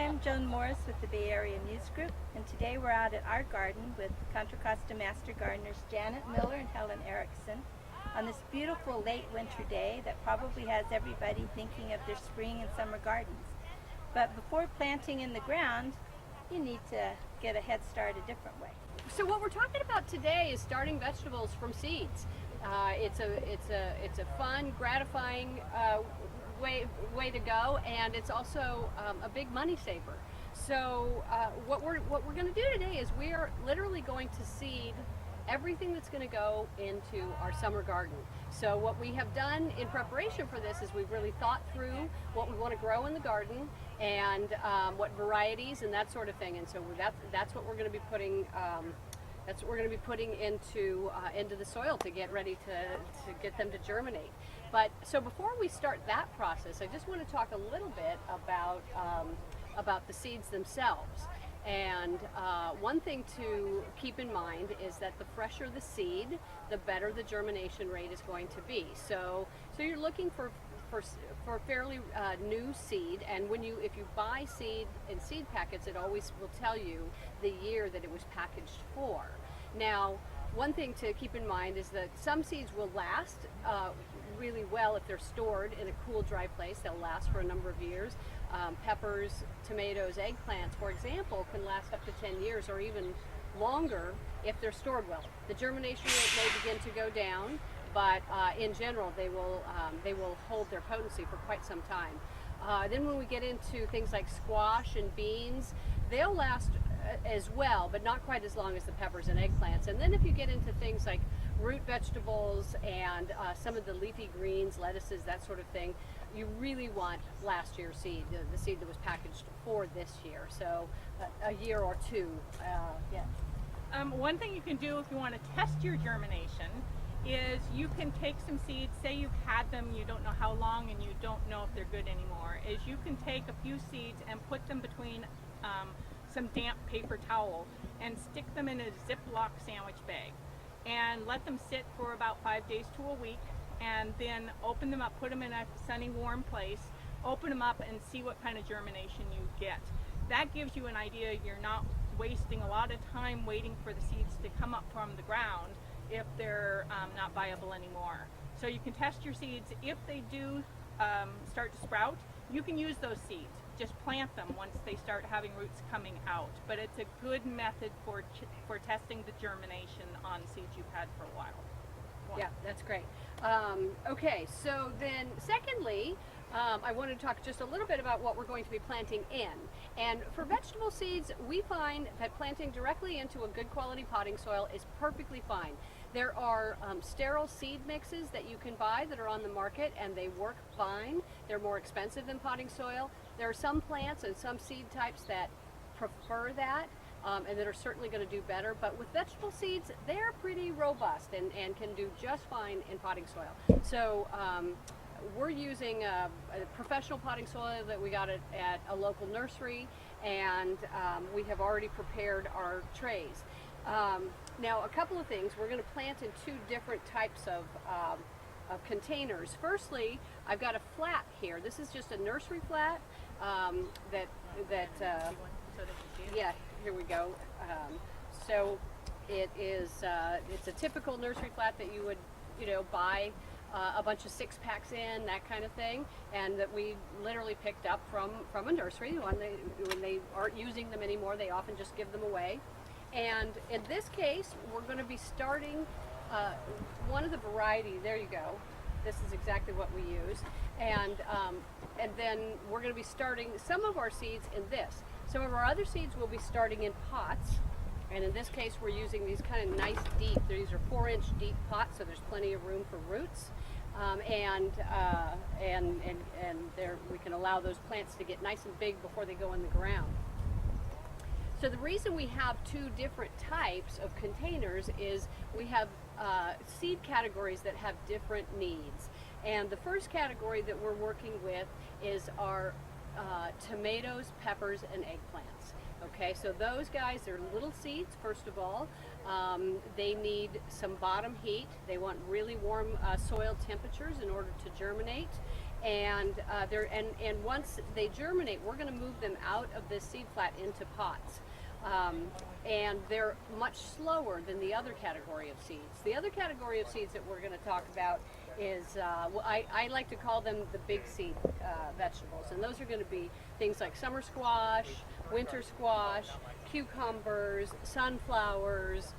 I'm Joan Morris with the Bay Area News Group, and today we're out at our garden with Contra Costa Master Gardeners Janet Miller and Helen Erickson on this beautiful late winter day that probably has everybody thinking of their spring and summer gardens. But before planting in the ground, you need to get a head start a different way. So what we're talking about today is starting vegetables from seeds. It's a fun, gratifying way to go, and it's also a big money saver. So what we're going to do today is we are literally going to seed everything that's going to go into our summer garden. So what we have done in preparation for this is we've really thought through what we want to grow in the garden and what varieties and that sort of thing. And so that's what we're going to be putting. That's what we're going to be putting into the soil to get ready to get them to germinate. But so before we start that process, I just want to talk a little bit about the seeds themselves. And one thing to keep in mind is that the fresher the seed, the better the germination rate is going to be. So you're looking for fairly new seed, and if you buy seed in seed packets, it always will tell you the year that it was packaged for. Now, one thing to keep in mind is that some seeds will last really well if they're stored in a cool, dry place. They'll last for a number of years. Peppers, tomatoes, eggplants, for example, can last up to 10 years or even longer if they're stored well. The germination rate may begin to go down, but in general, they will hold their potency for quite some time. Then when we get into things like squash and beans, they'll last as well, but not quite as long as the peppers and eggplants. And then if you get into things like root vegetables and some of the leafy greens, lettuces, that sort of thing, you really want last year's seed, the seed that was packaged for this year. So a year or two, yeah. One thing you can do if you want to test your germination is you can take some seeds, say you've had them, you don't know how long and you don't know if they're good anymore, is you can take a few seeds and put them between some damp paper towel and stick them in a Ziploc sandwich bag and let them sit for about 5 days to a week, and then open them up, put them in a sunny, warm place, open them up and see what kind of germination you get. That gives you an idea. You're not wasting a lot of time waiting for the seeds to come up from the ground if they're not viable anymore. So you can test your seeds. If they do start to sprout, you can use those seeds. Just plant them once they start having roots coming out. But it's a good method for testing the germination on seeds you've had for a while. Yeah, that's great. Okay, so then secondly, I want to talk just a little bit about what we're going to be planting in. And for vegetable seeds, we find that planting directly into a good quality potting soil is perfectly fine. There are sterile seed mixes that you can buy that are on the market, and they work fine. They're more expensive than potting soil. There are some plants and some seed types that prefer that, and that are certainly going to do better. But with vegetable seeds, they're pretty robust and can do just fine in potting soil. So we're using a professional potting soil that we got at a local nursery, and we have already prepared our trays. Now, a couple of things. We're going to plant in two different types of containers. Firstly, I've got a flat here. This is just a nursery flat yeah, here we go. So it's a typical nursery flat that you would buy a bunch of 6-packs in, that kind of thing, and that we literally picked up from a nursery. When they aren't using them anymore, they often just give them away. And in this case, we're going to be starting one of the variety. There you go. This is exactly what we use. And then we're going to be starting some of our seeds in this. Some of our other seeds will be starting in pots. And in this case, we're using these kind of nice deep, these are 4-inch deep pots, so there's plenty of room for roots. And there we can allow those plants to get nice and big before they go in the ground. So the reason we have two different types of containers is we have seed categories that have different needs. And the first category that we're working with is our tomatoes, peppers, and eggplants. Okay, so those guys are little seeds, first of all. They need some bottom heat. They want really warm soil temperatures in order to germinate. And and once they germinate, we're going to move them out of this seed flat into pots. And they're much slower than the other category of seeds. The other category of seeds that we're going to talk about is, I like to call them the big seed vegetables. And those are going to be things like summer squash, winter squash, cucumbers, sunflowers,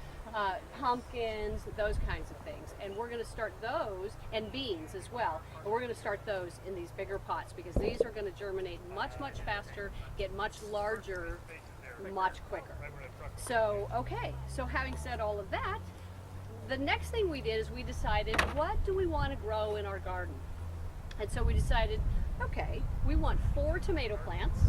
pumpkins, those kinds of things. And we're going to start those, and beans as well. And we're going to start those in these bigger pots because these are going to germinate much, much faster, get much larger, much quicker. So, okay, so having said all of that, the next thing we did is we decided, what do we want to grow in our garden? And so we decided, okay, we want 4 tomato plants,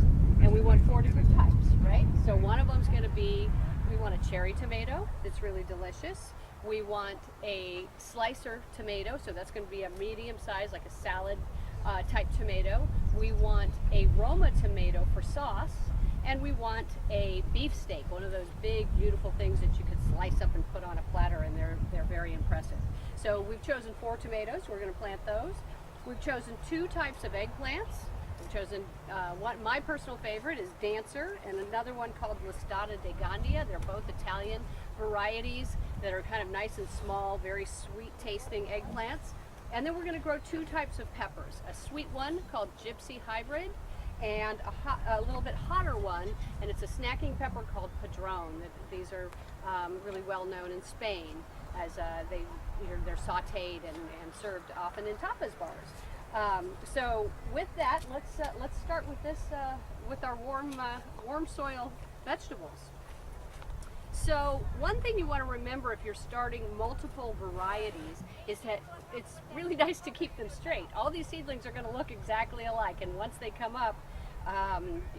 and we want 4 different types, right? So one of them is going to be, we want a cherry tomato that's really delicious. We want a slicer tomato, so that's going to be a medium size, like a salad type tomato. We want a Roma tomato for sauce. And we want a beefsteak, one of those big, beautiful things that you could slice up and put on a platter, and they're very impressive. So we've chosen 4 tomatoes. We're going to plant those. We've chosen 2 types of eggplants. We've chosen one. My personal favorite is Dancer, and another one called Listata de Gandia. They're both Italian varieties that are kind of nice and small, very sweet-tasting eggplants. And then we're going to grow 2 types of peppers: a sweet one called Gypsy Hybrid, and a little bit hotter one, and it's a snacking pepper called Padron. These are really well known in Spain, as they're sautéed and served often in tapas bars. So with that, let's start with this with our warm soil vegetables. So one thing you want to remember if you're starting multiple varieties is that it's really nice to keep them straight. All these seedlings are going to look exactly alike, and once they come up,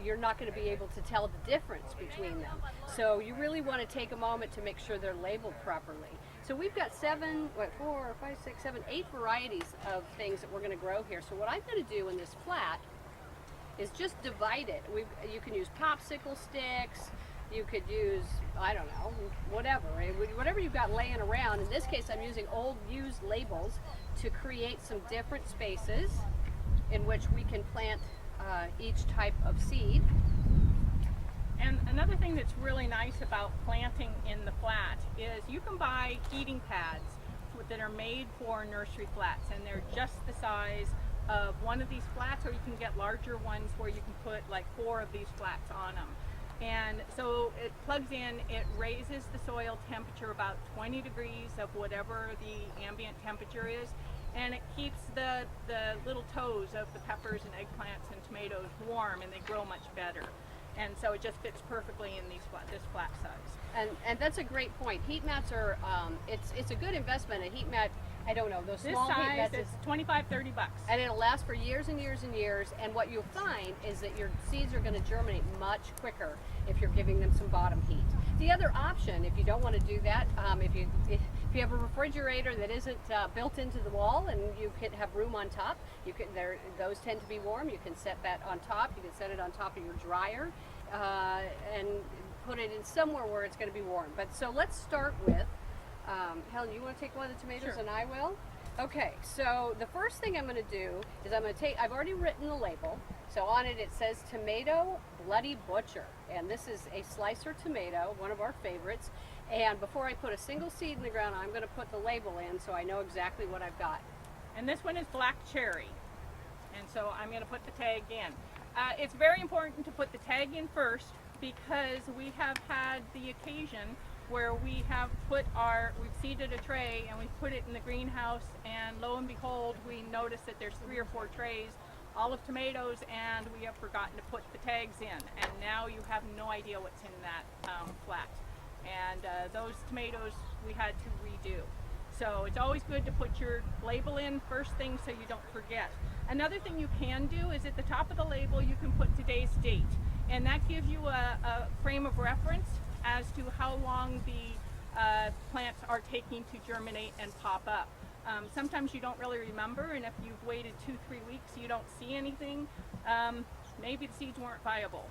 you're not going to be able to tell the difference between them. So you really want to take a moment to make sure they're labeled properly. So we've got 8 varieties of things that we're going to grow here. So what I'm going to do in this flat is just divide it. You can use popsicle sticks. You could use, I don't know, whatever you've got laying around. In this case, I'm using old used labels to create some different spaces in which we can plant each type of seed. And another thing that's really nice about planting in the flat is you can buy heating pads that are made for nursery flats, and they're just the size of one of these flats, or you can get larger ones where you can put like 4 of these flats on them. And so it plugs in, it raises the soil temperature about 20 degrees of whatever the ambient temperature is, and it keeps the little toes of the peppers and eggplants and tomatoes warm, and they grow much better. And so it just fits perfectly in this flat size. And that's a great point. Heat mats are, it's a good investment. A heat mat, I don't know, those small heat mats, it's $25-30 bucks. And it'll last for years and years and years. And what you'll find is that your seeds are going to germinate much quicker if you're giving them some bottom heat. The other option, if you don't want to do that, if you have a refrigerator that isn't built into the wall and you can have room on top, those tend to be warm. You can set that on top. You can set it on top of your dryer and put it in somewhere where it's going to be warm. But so let's start with, Helen, you want to take one of the tomatoes? Sure. And I will? Okay, so the first thing I'm going to do is I've already written the label. So on it, it says Tomato Bloody Butcher. And this is a slicer tomato, one of our favorites. And before I put a single seed in the ground, I'm going to put the label in so I know exactly what I've got. And this one is black cherry. And so I'm going to put the tag in. It's very important to put the tag in first, because we have had the occasion where we've seeded a tray and we've put it in the greenhouse, and lo and behold, we notice that there's 3 or 4 trays all of tomatoes, and we have forgotten to put the tags in, and now you have no idea what's in that flat. And those tomatoes we had to redo. So it's always good to put your label in first thing so you don't forget. Another thing you can do is at the top of the label you can put today's date, and that gives you a frame of reference as to how long the plants are taking to germinate and pop up. Sometimes you don't really remember, and if you've waited 2-3 weeks you don't see anything, maybe the seeds weren't viable.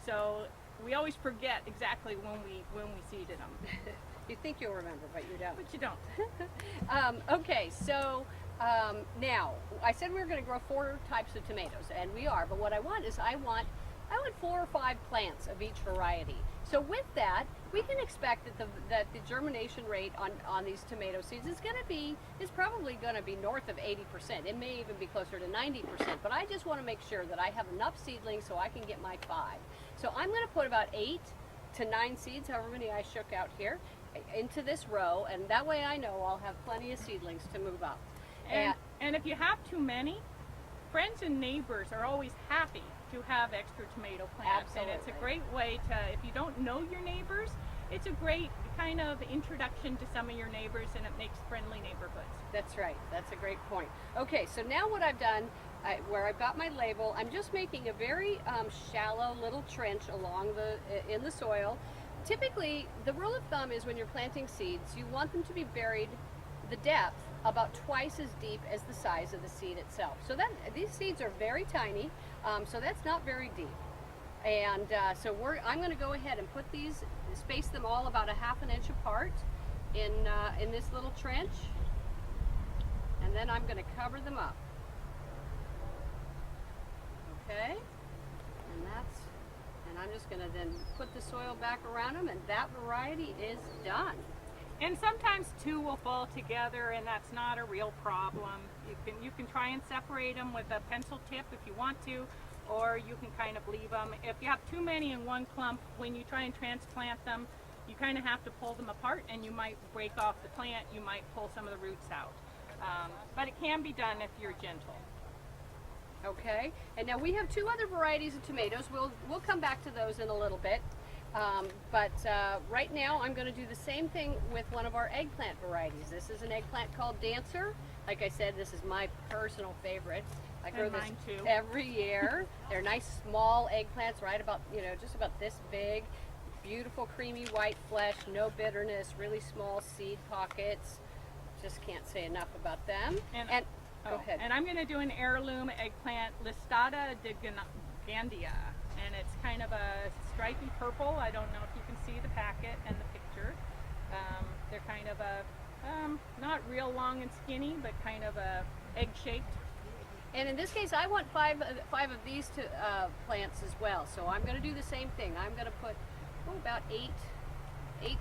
So we always forget exactly when we seeded them. You think you'll remember, but you don't. But you don't. Okay, so Now, I said we were going to grow 4 types of tomatoes, and we are, but what I want is I want 4 or 5 plants of each variety. So with that, we can expect that the germination rate on these tomato seeds is probably going to be north of 80%. It may even be closer to 90%, but I just want to make sure that I have enough seedlings so I can get my 5. So I'm going to put about 8 to 9 seeds, however many I shook out here, into this row, and that way I know I'll have plenty of seedlings to move up. And if you have too many, friends and neighbors are always happy to have extra tomato plants. Absolutely. And it's a great way to, if you don't know your neighbors, it's a great kind of introduction to some of your neighbors, and it makes friendly neighborhoods. That's right. That's a great point. Okay, so now what I've done, where I've got my label, I'm just making a very shallow little trench in the soil. Typically, the rule of thumb is when you're planting seeds, you want them to be buried the depth about twice as deep as the size of the seed itself. So these seeds are very tiny, so that's not very deep. And so I'm going to go ahead and space them all about a ½ inch apart in this little trench, and then I'm going to cover them up. Okay, and I'm just going to then put the soil back around them, and that variety is done. And sometimes 2 will fall together, and that's not a real problem. You can try and separate them with a pencil tip if you want to, or you can kind of leave them. If you have too many in one clump, when you try and transplant them, you kind of have to pull them apart, and you might break off the plant. You might pull some of the roots out. But it can be done if you're gentle. Okay, and now we have 2 other varieties of tomatoes. We'll come back to those in a little bit. But right now I'm going to do the same thing with one of our eggplant varieties. This is an eggplant called Dancer. Like I said, this is my personal favorite. I grow this every year. They're nice small eggplants, right about, just about this big. Beautiful creamy white flesh, no bitterness, really small seed pockets. Just can't say enough about them. Go ahead. And I'm going to do an heirloom eggplant, Listada de Gandia. And it's kind of a stripy purple. I don't know if you can see the packet and the picture. They're kind of not real long and skinny, but kind of egg-shaped. And in this case, I want 5 of these plants as well. So I'm going to do the same thing. I'm going to put about 8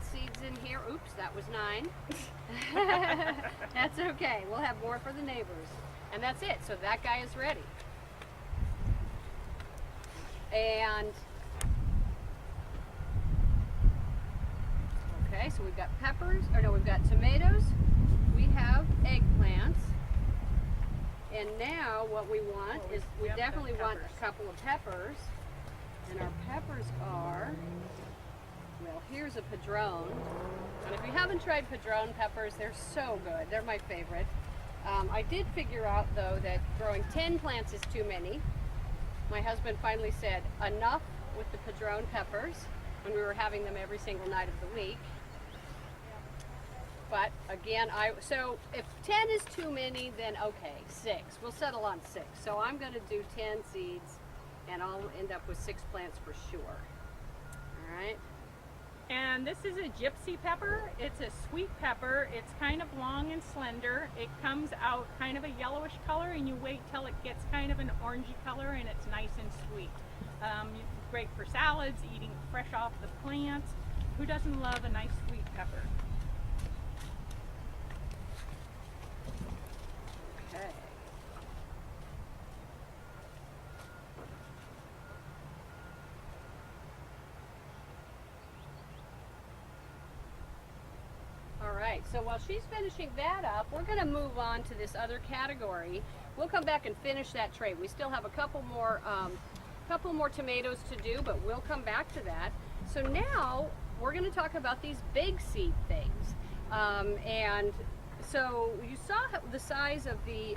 seeds in here. Oops, that was 9. That's okay. We'll have more for the neighbors. And that's it. So that guy is ready. And okay, so we've got we've got tomatoes, we have eggplants, and now what we want is we definitely want a couple of peppers, and our peppers are, well, here's a padron, and if you haven't tried padron peppers, they're so good. They're my favorite. I did figure out though that growing 10 plants is too many. My husband finally said enough with the padron peppers when we were having them every single night of the week. But again, so if 10 is too many, then okay, 6. We'll settle on 6. So I'm going to do 10 seeds, and I'll end up with 6 plants for sure. All right. And this is a gypsy pepper. It's a sweet pepper. It's kind of long and slender. It comes out kind of a yellowish color, and you wait till it gets kind of an orangey color, and it's nice and sweet. Great for salads, eating fresh off the plant. Who doesn't love a nice sweet pepper? Okay. So while she's finishing that up, we're going to move on to this other category. We'll come back and finish that tray. We still have a couple more tomatoes to do, but we'll come back to that. So now we're going to talk about these big seed things. And so you saw the size of the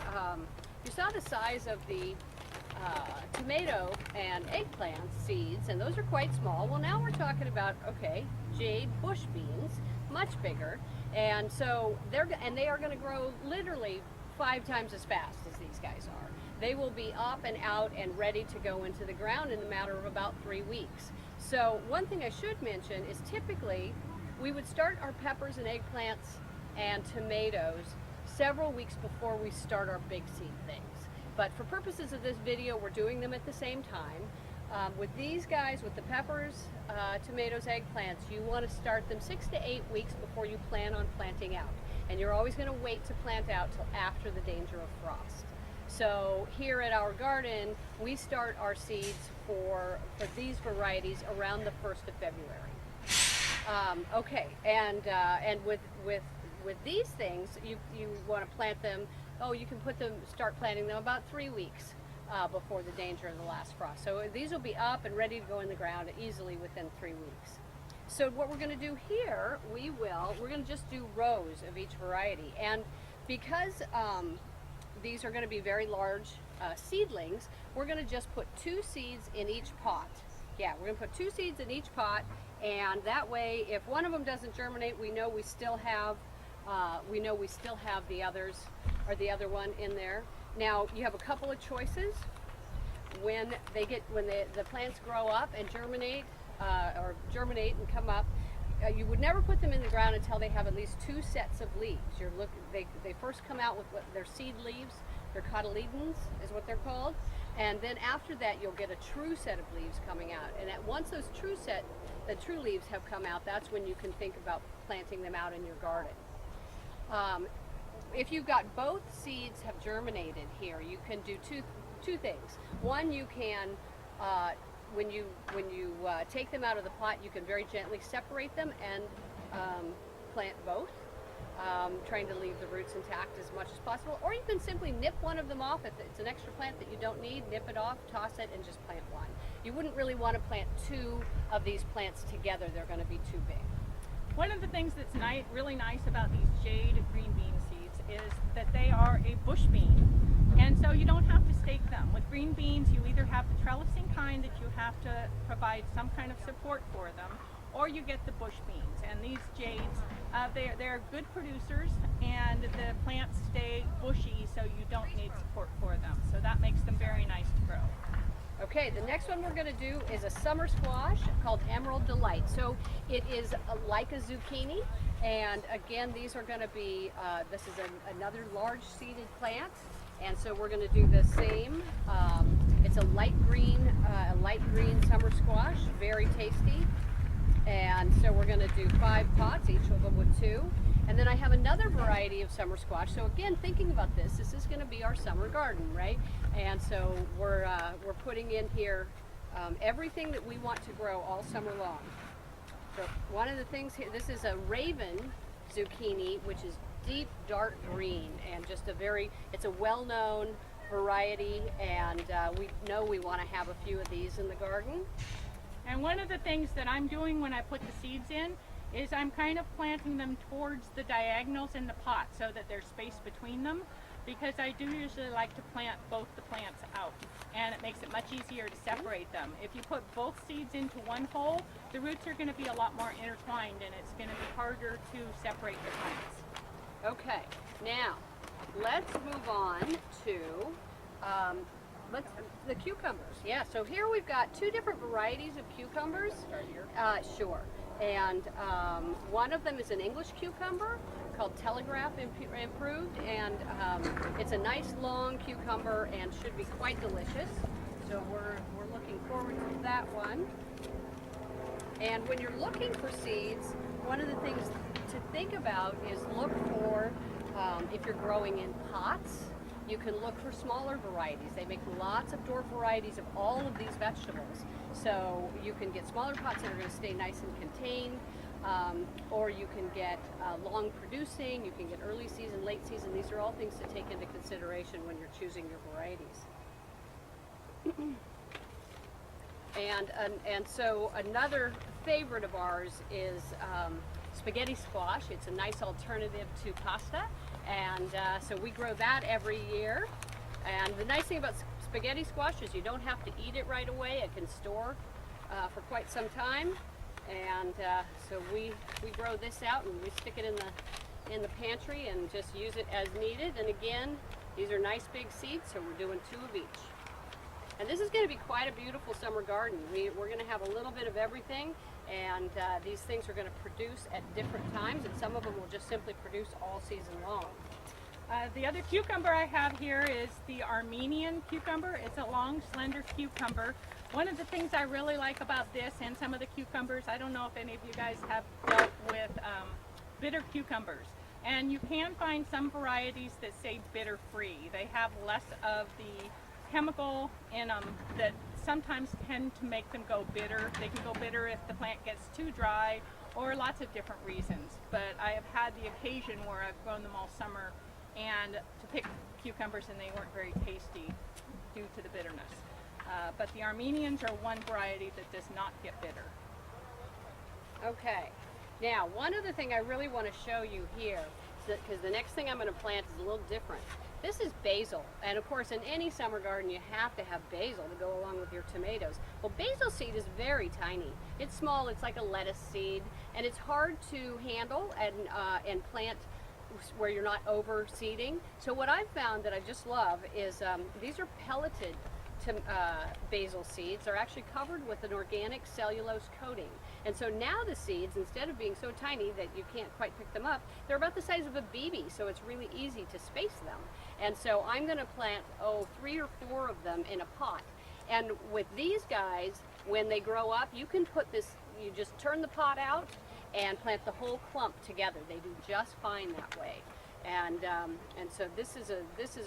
tomato and eggplant seeds, and those are quite small. Well, now we're talking about, okay, jade bush beans, much bigger, and so they are going to grow literally 5 times as fast as these guys are. They will be up and out and ready to go into the ground in a matter of about 3 weeks. So one thing I should mention is typically we would start our peppers and eggplants and tomatoes several weeks before we start our big seed things. But for purposes of this video, we're doing them at the same time. With these guys, with the peppers, tomatoes, eggplants, you want to start them 6 to 8 weeks before you plan on planting out. And you're always going to wait to plant out till after the danger of frost. So here at our garden, we start our seeds for these varieties around the 1st of February. Okay, and with these things, you want to plant them. Oh, you can start planting them about 3 weeks before the danger of the last frost. So these will be up and ready to go in the ground easily within 3 weeks. So what we're going to do here, we're going to just do rows of each variety. And because these are going to be very large seedlings, we're going to just put 2 seeds in each pot. Yeah, we're going to put 2 seeds in each pot, and that way, if one of them doesn't germinate, we know we still have the others, or the other one in there. Now, you have a couple of choices. When the plants grow up and germinate, and come up, you would never put them in the ground until they have at least 2 sets of leaves. They first come out with their seed leaves. They're cotyledons is what they're called. And then after that, you'll get a true set of leaves coming out. And once those the true leaves have come out, that's when you can think about planting them out in your garden. If you've got both seeds have germinated here, you can do two things. One, you can when you take them out of the pot, you can very gently separate them and plant both, trying to leave the roots intact as much as possible. Or you can simply nip one of them off. If it's an extra plant that you don't need, nip it off, toss it, and just plant one. You wouldn't really want to plant 2 of these plants together. They're going to be too big. One of the things that's really nice about these jade green bean seeds is that they are a bush bean, and so you don't have to stake them. With green beans, you either have the trellising kind that you have to provide some kind of support for them, or you get the bush beans. And these jades, they're good producers, and the plants stay bushy, so you don't need support for them. So that makes them very nice to grow. Okay, the next one we're going to do is a summer squash called Emerald Delight. So it is like a zucchini, and again, these are going to be, this is another large seeded plant, and so we're going to do the same. It's a light green summer squash, very tasty. And so we're going to do 5 pots, each of them with 2. And then I have another variety of summer squash. So again, thinking about this is going to be our summer garden, right? And so we're putting in here everything that we want to grow all summer long. So one of the things here, this is a raven zucchini, which is deep dark green, and just it's a well-known variety, and we know we want to have a few of these in the garden. And one of the things that I'm doing when I put the seeds in is I'm kind of planting them towards the diagonals in the pot so that there's space between them, because I do usually like to plant both the plants out, and it makes it much easier to separate them. If you put both seeds into one hole, the roots are going to be a lot more intertwined, and it's going to be harder to separate the plants. Okay, now let's move on to the cucumbers. Yeah, so here we've got 2 different varieties of cucumbers. Start here. Sure. And one of them is an English cucumber called Telegraph Improved, and it's a nice long cucumber and should be quite delicious. So we're looking forward to that one. And when you're looking for seeds, one of the things to think about is look for, if you're growing in pots, you can look for smaller varieties. They make lots of dwarf varieties of all of these vegetables. So you can get smaller pots that are going to stay nice and contained, or you can get long producing, you can get early season, late season. These are all things to take into consideration when you're choosing your varieties. And so another favorite of ours is spaghetti squash. It's a nice alternative to pasta, and so we grow that every year. And the nice thing about spaghetti squash is you don't have to eat it right away. It can store for quite some time, and so we grow this out and we stick it in the pantry and just use it as needed. And again, these are nice big seeds, so we're doing 2 of each. And this is going to be quite a beautiful summer garden. We're going to have a little bit of everything, and these things are going to produce at different times, and some of them will just simply produce all season long. The other cucumber I have here is the Armenian cucumber. It's a long, slender cucumber. One of the things I really like about this and some of the cucumbers, I don't know if any of you guys have dealt with bitter cucumbers. And you can find some varieties that say bitter free. They have less of the chemical in them that sometimes tend to make them go bitter. They can go bitter if the plant gets too dry or lots of different reasons. But I have had the occasion where I've grown them all summer and to pick cucumbers and they weren't very tasty due to the bitterness. But the Armenians are one variety that does not get bitter. Okay. Now, one other thing I really want to show you here, because the next thing I'm going to plant is a little different. This is basil, and of course in any summer garden you have to have basil to go along with your tomatoes. Well, basil seed is very tiny. It's small, it's like a lettuce seed, and it's hard to handle and plant where you're not overseeding. So what I've found that I just love is these are pelleted basil seeds. Are actually covered with an organic cellulose coating. And so now the seeds, instead of being so tiny that you can't quite pick them up, they're about the size of a BB, so it's really easy to space them. And so I'm going to plant, 3 or 4 of them in a pot. And with these guys, when they grow up, you can put this, you just turn the pot out and plant the whole clump together. They do just fine that way. And so this is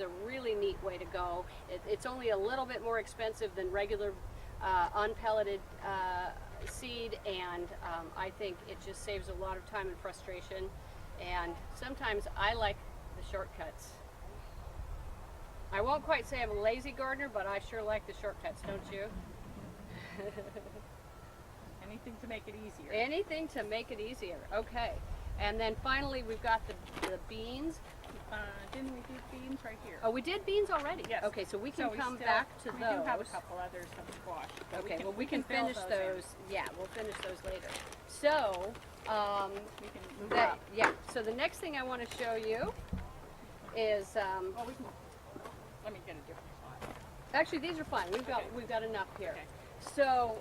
a really neat way to go. It's only a little bit more expensive than regular unpelleted seed, and I think it just saves a lot of time and frustration. And sometimes I like the shortcuts. I won't quite say I'm a lazy gardener, but I sure like the shortcuts, don't you? Anything to make it easier. Anything to make it easier. Okay. And then finally we've got the beans. Didn't we do beans right here? Oh, we did beans already? Yes. Okay, so we can come still, back to those. We do have a couple others, some squash. Okay, we can can finish fill those. Yeah, we'll finish those later. So, we can move up. yeah. So the next thing I want to show you is Well, let me get a different spot. actually these are fine. We've got enough here. Okay. So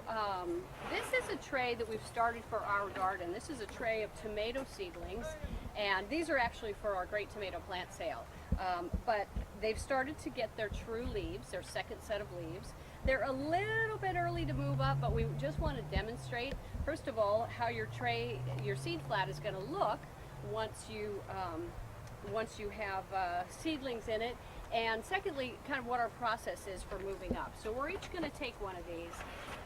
this is a tray that we've started for our garden. This is a tray of tomato seedlings, and these are actually for our Great Tomato Plant Sale. But they've started to get their true leaves, their second set of leaves. They're a little bit early to move up, but we just want to demonstrate, first of all, how your seed flat is going to look once you have seedlings in it. And secondly, kind of what our process is for moving up. So we're each going to take one of these.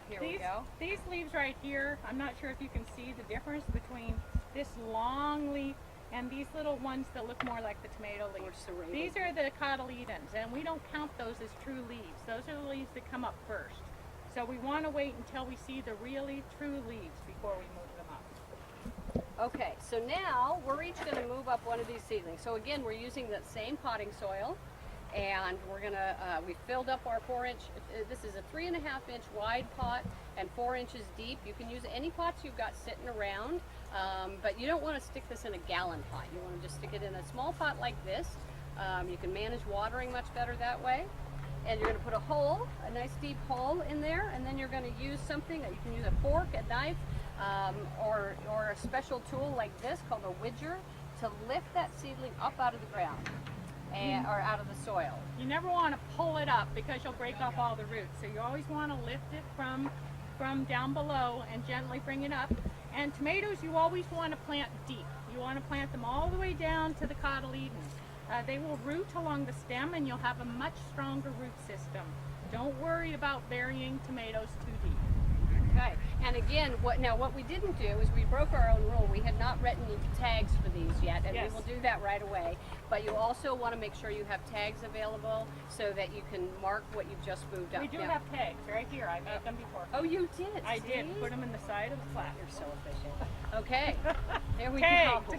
Here we go. These leaves right here, I'm not sure if you can see the difference between this long leaf and these little ones that look more like the tomato leaves. These are the cotyledons, and we don't count those as true leaves. Those are the leaves that come up first. So we want to wait until we see the really true leaves before we move them up. Okay, so now we're each going to move up one of these seedlings. So again, we're using that same potting soil. And we're gonna, we filled up our 4-inch, this is a 3.5-inch wide pot and 4 inches deep. You can use any pots you've got sitting around, but you don't want to stick this in a gallon pot. You want to just stick it in a small pot like this. You can manage watering much better that way. And you're gonna put a hole, a nice deep hole in there, and then you're gonna use something, you can use a fork, a knife, or a special tool like this called a widger to lift that seedling up out of the ground. Or out of the soil. You never want to pull it up because you'll break off all the roots. So you always want to lift it from down below and gently bring it up. And tomatoes you always want to plant deep. You want to plant them all the way down to the cotyledons. They will root along the stem and you'll have a much stronger root system. Don't worry about burying tomatoes too deep. Okay, and again, what we didn't do is we broke our own rule. We had not written tags for these yet, and Yes. we will do that right away. But you also want to make sure you have tags available so that you can mark what you've just moved up. We do have tags right here. I made them before. Oh, you did? I see? did. Put them in the side of the flat. You're so efficient. Okay, there we Tagged. go.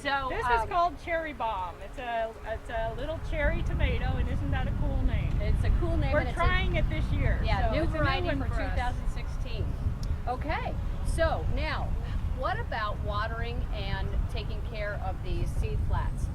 So This is called Cherry Bomb. It's a little cherry tomato, and isn't that a cool name? It's a cool name. We're and trying it this year. Yeah, so new it's a variety one for us. 2016. Okay, so now, what about watering and taking care of these seed flats?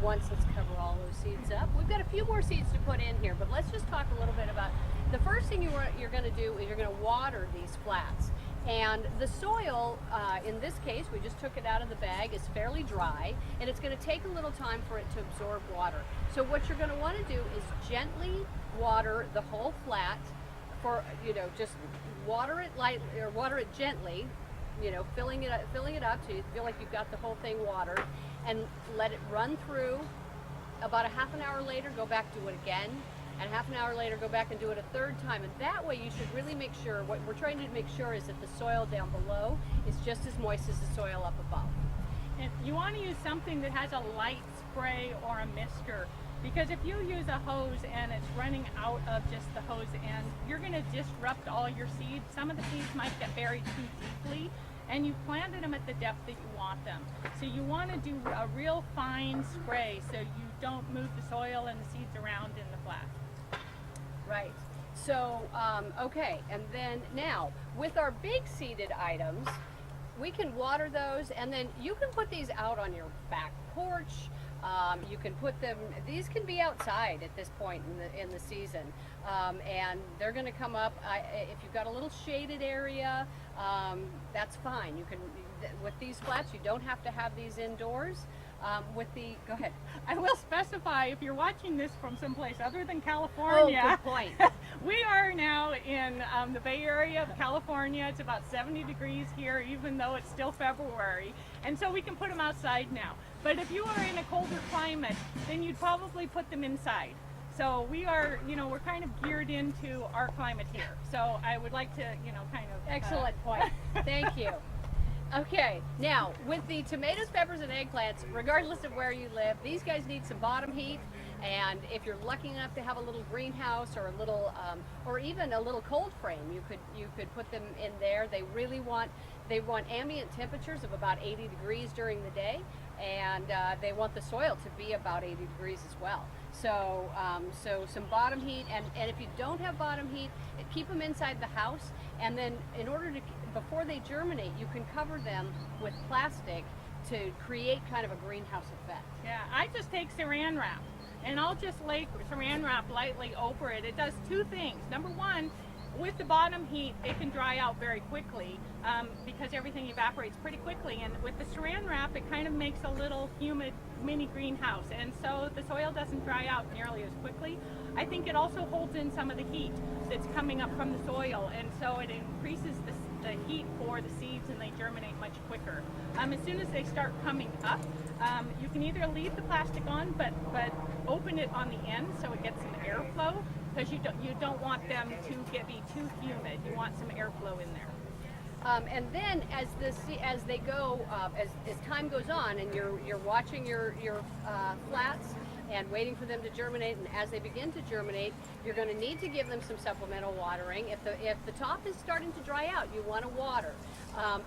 Let's cover all those seeds up. We've got a few more seeds to put in here, but let's just talk a little bit about the first thing you're going to do is you're going to water these flats. And the soil, in this case, we just took it out of the bag, is fairly dry, and it's going to take a little time for it to absorb water. So what you're going to want to do is gently water the whole flat for, just water it lightly, or water it gently, filling it up so you feel like you've got the whole thing watered, and let it run through. About a half an hour later, go back, do it again, and half an hour later go back and do it a third time. And that way you should really make sure, what we're trying to make sure is that the soil down below is just as moist as the soil up above. And you want to use something that has a light spray or a mister, because if you use a hose and it's running out of just the hose end, you're going to disrupt all your seeds. Some of the seeds might get buried too deeply, and you've planted them at the depth that you want them. So you want to do a real fine spray so you don't move the soil and the seeds around in the flat. Right. So, okay, and then now, with our big seeded items, we can water those, and then you can put these out on your back porch. You can put them, these can be outside at this point in the season, and they're going to come up. If you've got a little shaded area, that's fine. You can, with these flats, you don't have to have these indoors. Go ahead. I will specify, if you're watching this from someplace other than California, oh, good point. We are now in the Bay Area of California. It's about 70 degrees here, even though it's still February, and so we can put them outside now. But if you are in a colder climate, then you'd probably put them inside. So we are, we're kind of geared into our climate here. So I would like to, kind of... Excellent point. Thank you. Okay, now with the tomatoes, peppers, and eggplants, regardless of where you live, these guys need some bottom heat. And if you're lucky enough to have a little greenhouse or a little, or even a little cold frame, you could put them in there. They want ambient temperatures of about 80 degrees during the day, and they want the soil to be about 80 degrees as well. So, so some bottom heat, and if you don't have bottom heat, keep them inside the house. And then, before they germinate, you can cover them with plastic to create kind of a greenhouse effect. Yeah, I just take saran wrap, and I'll just lay saran wrap lightly over it. It does two things. Number one, with the bottom heat, it can dry out very quickly because everything evaporates pretty quickly. And with the saran wrap, it kind of makes a little humid mini greenhouse, and so the soil doesn't dry out nearly as quickly. I think it also holds in some of the heat that's coming up from the soil, and so it increases the heat for the seeds, and they germinate much quicker. As soon as they start coming up, you can either leave the plastic on, but open it on the end so it gets some airflow, because you don't want them to be too humid. You want some airflow in there. And then as they go, as time goes on, and you're watching your flats and waiting for them to germinate, and as they begin to germinate, you're going to need to give them some supplemental watering. If the top is starting to dry out, you want to water.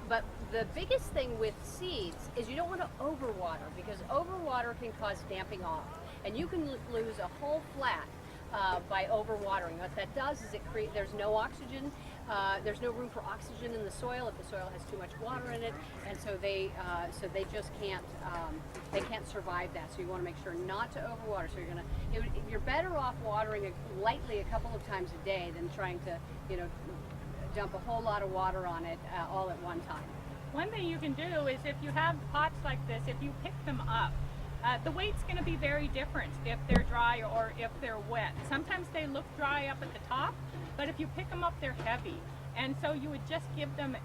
But the biggest thing with seeds is you don't want to overwater, because overwater can cause damping off, and you can lose a whole flat by overwatering. What that does is there's no oxygen. There's no room for oxygen in the soil if the soil has too much water in it, and so they just can't survive that. So you want to make sure not to overwater. So you're better off watering lightly a couple of times a day than trying to dump a whole lot of water on it all at one time. One thing you can do is, if you have pots like this, if you pick them up, the weight's going to be very different if they're dry or if they're wet. Sometimes they look dry up at the top, but if you pick them up, they're heavy. And so you would just give them,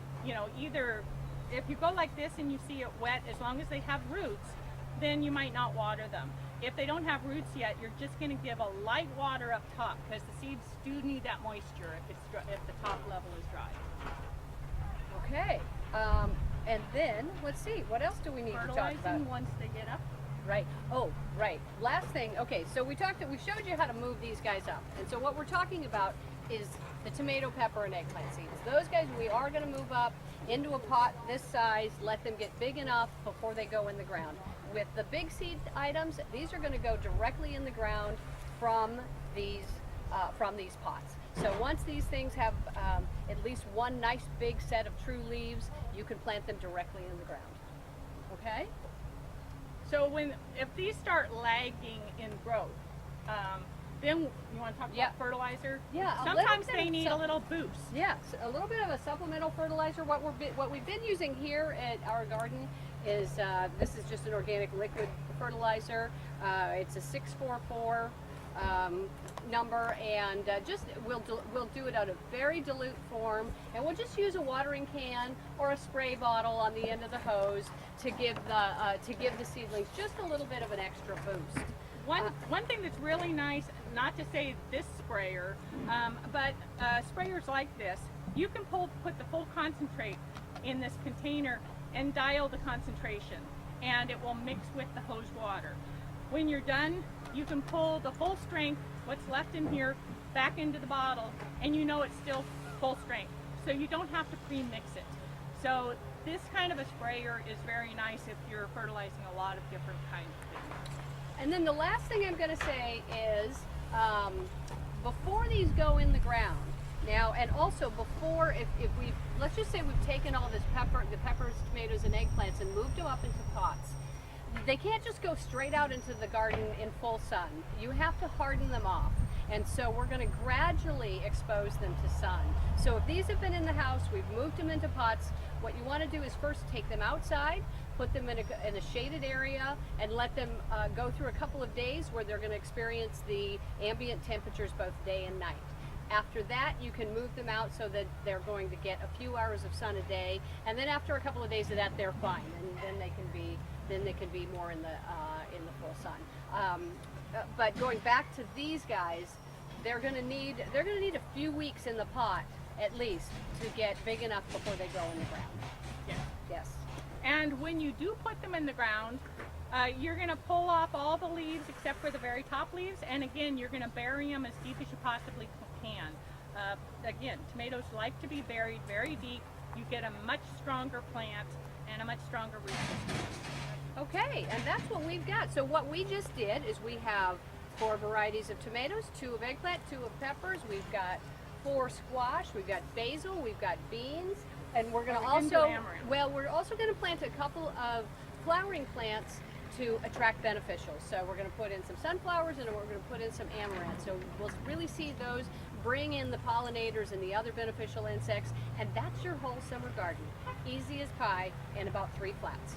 either, if you go like this and you see it wet, as long as they have roots, then you might not water them. If they don't have roots yet, you're just going to give a light water up top, because the seeds do need that moisture if the top level is dry. Okay. And then, let's see, what else do we need to talk about? Fertilizing once they get up. Right. Oh, right. Last thing. Okay, so we showed you how to move these guys up. And so what we're talking about is the tomato, pepper, and eggplant seeds. Those guys we are going to move up into a pot this size, let them get big enough before they go in the ground. With the big seed items, these are going to go directly in the ground from these pots. So once these things have at least one nice big set of true leaves, you can plant them directly in the ground. Okay? So if these start lagging in growth, Then you want to talk Yeah. about fertilizer? Yeah, a little Sometimes bit they of need a little boost. Yes, a little bit of a supplemental fertilizer. What we've been using here at our garden is this is just an organic liquid fertilizer. It's a 644 number, and we'll do it out of very dilute form, and we'll just use a watering can or a spray bottle on the end of the hose to give the seedlings just a little bit of an extra boost. One thing that's really nice, not to say this sprayer, but sprayers like this, you can put the full concentrate in this container and dial the concentration, and it will mix with the hose water. When you're done, you can pull the full strength, what's left in here, back into the bottle, and you know it's still full strength. So you don't have to pre-mix it. So this kind of a sprayer is very nice if you're fertilizing a lot of different kinds of things. And then the last thing I'm going to say is before these go in the ground now, and also before, if we, let's just say we've taken all this the peppers, tomatoes, and eggplants and moved them up into pots. They can't just go straight out into the garden in full sun. You have to harden them off. And so we're going to gradually expose them to sun. So if these have been in the house, we've moved them into pots, what you want to do is first take them outside, put them in a shaded area, and let them go through a couple of days where they're going to experience the ambient temperatures both day and night. After that, you can move them out so that they're going to get a few hours of sun a day, and then after a couple of days of that, they're fine, and then they can be more in the full sun. But going back to these guys, they're going to need a few weeks in the pot at least to get big enough before they go in the ground. Yes. Yes. And when you do put them in the ground, you're going to pull off all the leaves except for the very top leaves, and again, you're going to bury them as deep as you possibly can. Again, tomatoes like to be buried very deep. You get a much stronger plant and a much stronger root system. Okay, and that's what we've got. So what we just did is we have 4 varieties of tomatoes, 2 of eggplant, 2 of peppers. We've got 4 squash. We've got basil. We've got beans, and we're going to we're also going to plant a couple of flowering plants to attract beneficials. So we're going to put in some sunflowers, and we're going to put in some amaranth. So we'll really see those bring in the pollinators and the other beneficial insects, and that's your whole summer garden. Easy as pie in about 3 flats.